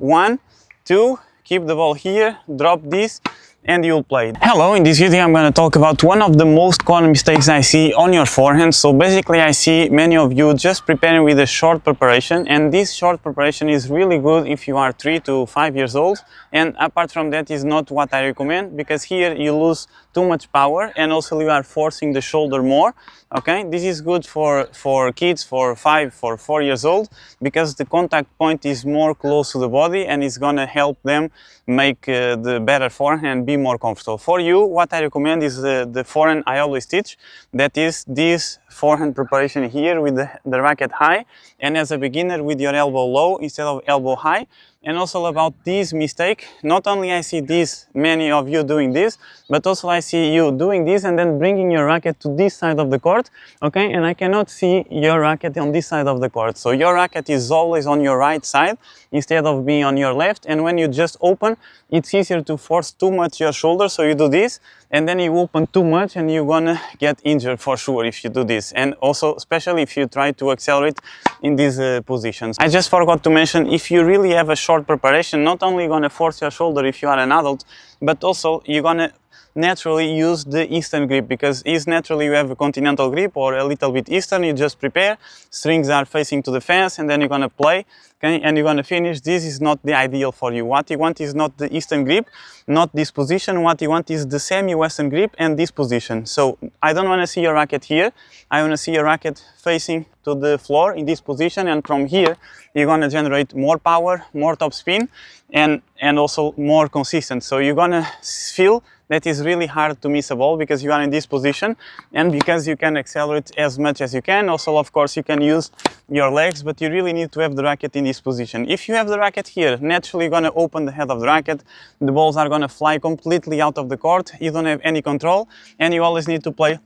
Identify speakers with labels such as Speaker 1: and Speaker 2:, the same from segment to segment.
Speaker 1: 1, 2, keep the ball here, drop this, and you'll play. Hello, in this video I'm going to talk about one of the most common mistakes I see on your forehand. So basically I see many of you just preparing with a short preparation, and this short preparation is really good if you are 3 to 5 years old, and apart from that is not what I recommend, because here you lose too much power and also you are forcing the shoulder more. Okay, this is good for kids for 5 or 4 years old, because the contact point is more close to the body and it's gonna help them make the better forehand be more comfortable. For you, what I recommend is the forehand I always teach, that is this forehand preparation here with the racket high, and as a beginner with your elbow low instead of elbow high. And also about this mistake, not only I see this, many of you doing this, but also I see you doing this and then bringing your racket to this side of the court, okay? And I cannot see your racket on this side of the court. So your racket is always on your right side instead of being on your left. And when you just open, it's easier to force too much your shoulder, so you do this, and then you open too much and you're gonna get injured for sure if you do this. And also, especially if you try to accelerate in these positions. I just forgot to mention, if you really have a short preparation, not only you're gonna force your shoulder if you are an adult, but also you're gonna naturally use the Eastern grip, because naturally you have a continental grip or a little bit Eastern. You just prepare, strings are facing to the fence, and then you're gonna play, okay, and you're gonna finish. This is not the ideal for you. What you want is not the Eastern grip, not this position. What you want is the semi-Western grip and this position. So I don't want to see your racket here. I want to see your racket facing to the floor in this position, and from here you're gonna generate more power, more top spin, and also more consistent. So you're gonna feel that is really hard to miss a ball because you are in this position and because you can accelerate as much as you can. Also, of course, you can use your legs, but you really need to have the racket in this position. If you have the racket here, naturally you're gonna open the head of the racket, the balls are gonna fly completely out of the court, you don't have any control, and you always need to play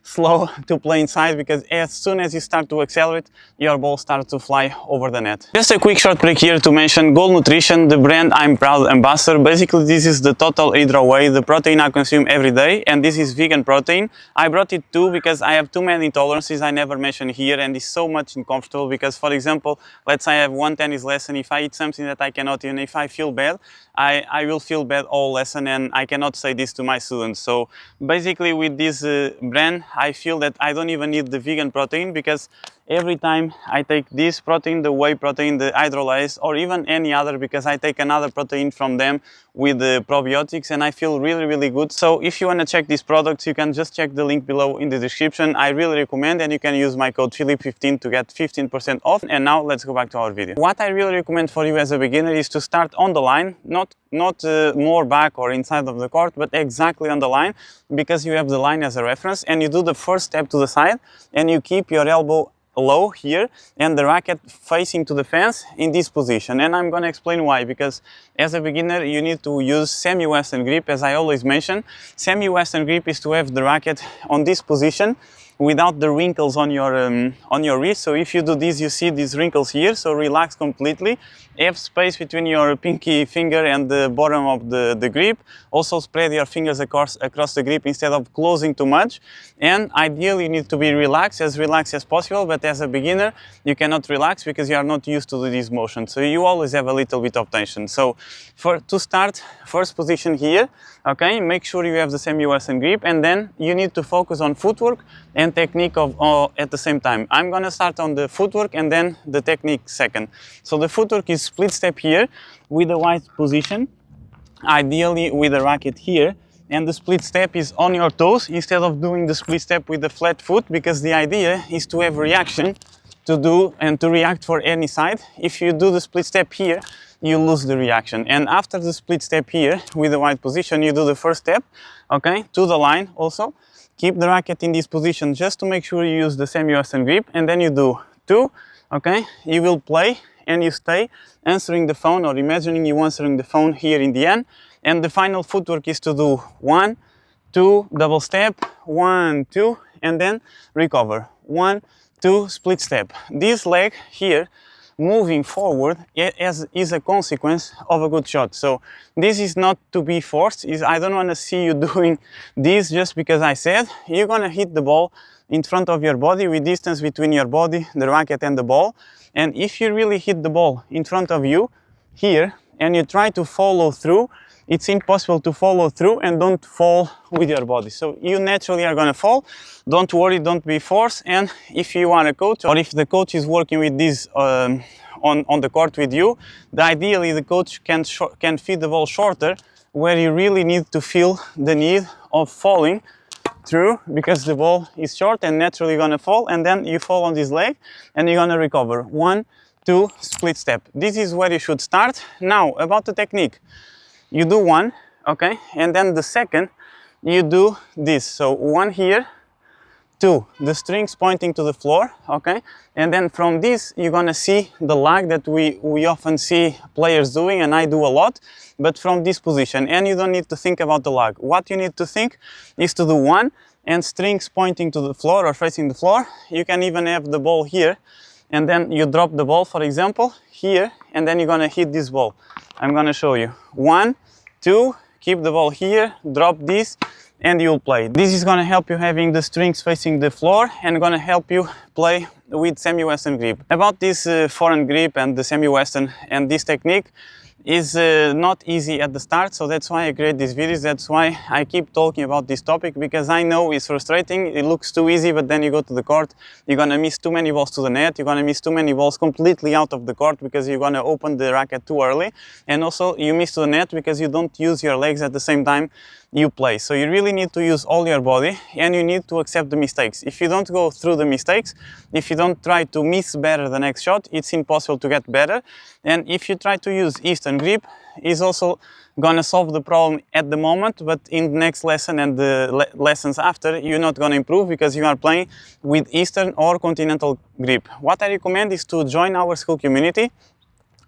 Speaker 1: slow to play inside, because as soon as you start to accelerate, your ball starts to fly over the net. Just a quick short break here to mention GoldNutrition, the brand I'm proud ambassador. Basically, this is the total hydro whey, the protein I consume every day, and this is vegan protein. I brought it too because I have too many intolerances I never mention here, and it's so much uncomfortable because, for example, let's say I have one tennis lesson. If I eat something that I cannot, even if I feel bad, I will feel bad all lesson, and I cannot say this to my students. So basically with this brand, I feel that I don't even need the vegan protein, because every time I take this protein, the whey protein, the hydrolyze, or even any other, because I take another protein from them with the probiotics, and I feel really, really good. So if you want to check these products, you can just check the link below in the description. I really recommend, and you can use my code filipe15 to get 15% off. And now let's go back to our video. What I really recommend for you as a beginner is to start on the line, not more back or inside of the court, but exactly on the line, because you have the line as a reference, and you do the first step to the side, and you keep your elbow low here and the racket facing to the fence in this position. And I'm going to explain why, because as a beginner you need to use semi-Western grip. As I always mention, semi-Western grip is to have the racket on this position without the wrinkles on your wrist. So if you do this, you see these wrinkles here, so relax completely. Have space between your pinky finger and the bottom of the grip. Also spread your fingers across the grip instead of closing too much. And ideally you need to be relaxed as possible, but as a beginner you cannot relax because you are not used to this motion. So you always have a little bit of tension. So to start, first position here, okay, make sure you have the semi-Western grip, and then you need to focus on footwork and technique at the same time. I'm gonna start on the footwork and then the technique second. So the footwork is split step here with the wide position, ideally with the racket here, and the split step is on your toes instead of doing the split step with the flat foot, because the idea is to have reaction to do and to react for any side. If you do the split step here, you lose the reaction. And after the split step here with the wide position, you do the first step, okay, to the line also. Keep the racket in this position just to make sure you use the semi-Western grip, and then you do 2, okay, you will play and you stay answering the phone or imagining you answering the phone here in the end. And the final footwork is to do 1, 2, double step, 1, 2, and then recover, 1, 2, split step. This leg here moving forward is a consequence of a good shot. So this is not to be forced. I don't want to see you doing this just because I said. You're going to hit the ball in front of your body with distance between your body, the racket and the ball. And if you really hit the ball in front of you, here and you try to follow through, it's impossible to follow through and don't fall with your body. So you naturally are gonna fall. Don't worry, don't be forced. And if you are a coach or if the coach is working with this on the court with you, ideally the coach can feed the ball shorter, where you really need to feel the need of falling through, because the ball is short and naturally gonna fall, and then you fall on this leg and you're gonna recover. 1, 2, split step. This is where you should start. Now about the technique. You do one, okay, and then the second you do this. So 1 here, 2, the strings pointing to the floor, okay, and then from this you're gonna see the lag that we often see players doing, and I do a lot, but from this position, and you don't need to think about the lag. What you need to think is to do 1 and strings pointing to the floor or facing the floor. You can even have the ball here, and then you drop the ball, for example, here, and then you're gonna hit this ball. I'm gonna show you. 1, 2, keep the ball here, drop this, and you'll play. This is gonna help you having the strings facing the floor and gonna help you play with semi-western grip. About this forehand grip and the semi-western and this technique is not easy at the start, so that's why I create these videos. That's why I keep talking about this topic, because I know it's frustrating. It looks too easy, but then you go to the court, you're gonna miss too many balls to the net, you're gonna miss too many balls completely out of the court because you're gonna open the racket too early, and also you miss to the net because you don't use your legs at the same time you play. So you really need to use all your body, and you need to accept the mistakes. If you don't go through the mistakes, if you don't try to miss better the next shot, it's impossible to get better. And if you try to use Eastern grip, it's also gonna solve the problem at the moment, but in the next lesson and the lessons after, you're not gonna improve because you are playing with Eastern or Continental grip. What I recommend is to join our school community.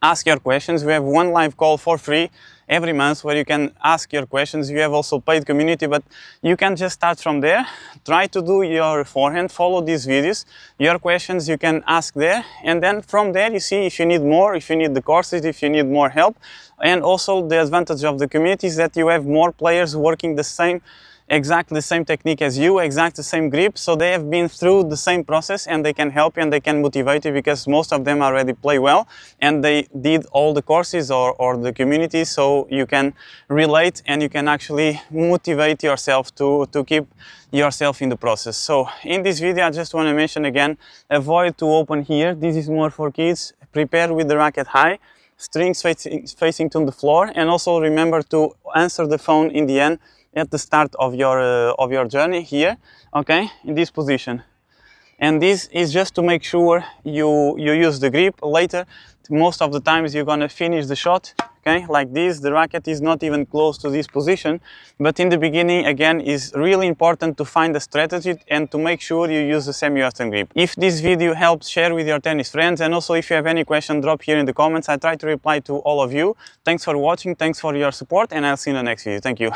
Speaker 1: Ask your questions. We have one live call for free every month where you can ask your questions. You have also paid community, but you can just start from there. Try to do your forehand, follow these videos. Your questions you can ask there, and then from there you see if you need more, if you need the courses, if you need more help. And also the advantage of the community is that you have more players working the same, exactly the same technique as you, exactly the same grip, so they have been through the same process and they can help you and they can motivate you, because most of them already play well and they did all the courses or the community, so you can relate and you can actually motivate yourself to keep yourself in the process. So in this video I just want to mention again, avoid to open here. This is more for kids. Prepare with the racket high, strings facing to the floor, and also remember to answer the phone in the end at the start of your journey here, okay, in this position. And this is just to make sure you use the grip. Later, most of the times you're gonna finish the shot, okay, like this. The racket is not even close to this position, but in the beginning, again, is really important to find a strategy and to make sure you use the semi-western grip. If this video helps, share with your tennis friends, and also if you have any question, drop here in the comments. I try to reply to all of you. Thanks for watching, thanks for your support, and I'll see you in the next video. Thank you.